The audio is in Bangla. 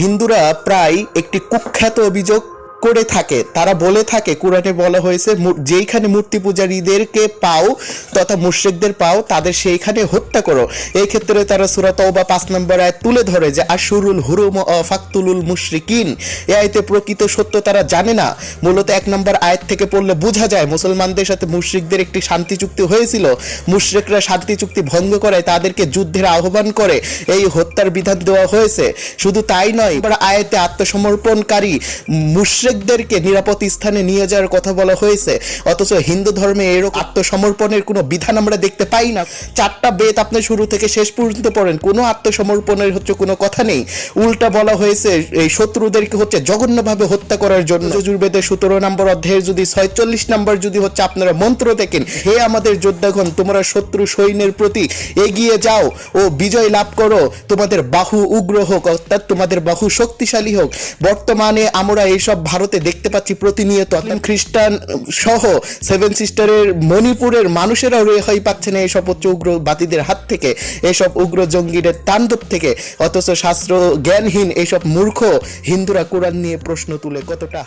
হিন্দুরা প্রায় একটি কুখ্যাত অভিযোগ করে থাকে। তারা বলে থাকে, কোরআনে বলা হয়েছে যেইখানে মূর্তি পূজারীদেরকে পাও তথা মুশরিকদের পাও তাদের সেইখানে হত্যা করো। এই ক্ষেত্রে তারা সূরা তওবা 5 নম্বর আয়াত তুলে ধরে যে আশুরুল হুরুম ফাকতুলুল মুশরিকিন। এই আয়াতে প্রকৃত সত্য তারা জানে না। মূলত 1 নম্বর আয়াত থেকে পড়লে বোঝা যায় মুসলমানদের সাথে মুশরিকদের একটি শান্তি চুক্তি হয়েছিল। মুশরিকরা শান্তি চুক্তি ভঙ্গ করে তাদেরকে যুদ্ধের আহ্বান করে এই হত্যার বিধান দেওয়া হয়েছে। শুধু তাই নয়, আয়াতে আত্মসমর্পণকারী মুশরিকদেরকে নিরাপদ স্থানে নিয়ে যাওয়ার কথা বলা হয়েছে। অথচ হিন্দু ধর্মে এরকম আত্মসমর্পণের কোনো বিধান আমরা দেখতে পাই না। 4টা বেদ আপনি শুরু থেকে শেষ পর্যন্ত পড়েন, কোনো আত্মসমর্পণের কোনো কথা নেই। উল্টা বলা হয়েছে এই শত্রুদেরকে জঘন্যভাবে হত্যা করার জন্য। যজুর্বেদের 17 নম্বর অধ্যায়ের যদি 46 নম্বর যদি আপনারা মন্ত্র দেখেন, হে আমাদের যোদ্ধাগণ, তোমরা শত্রু সৈন্যের প্রতি এগিয়ে যাও ও বিজয় লাভ করো, তোমাদের বাহু উগ্র হোক, অর্থাৎ তোমাদের বাহু শক্তিশালী হোক। বর্তমানে আমরা এইসব ভারতে দেখতে পাচ্ছি প্রতিনিয়ত। খ্রিস্টান সহ 7 সিস্টারের মণিপুরের মানুষেরাও রেহাই পাচ্ছে না এইসব উগ্রবাদীদের হাত থেকে, এইসব উগ্র জঙ্গিদের তাণ্ডব থেকে। অথচ শাস্ত্র জ্ঞানহীন এইসব মূর্খ হিন্দুরা কোরআন নিয়ে প্রশ্ন তুলে কতটা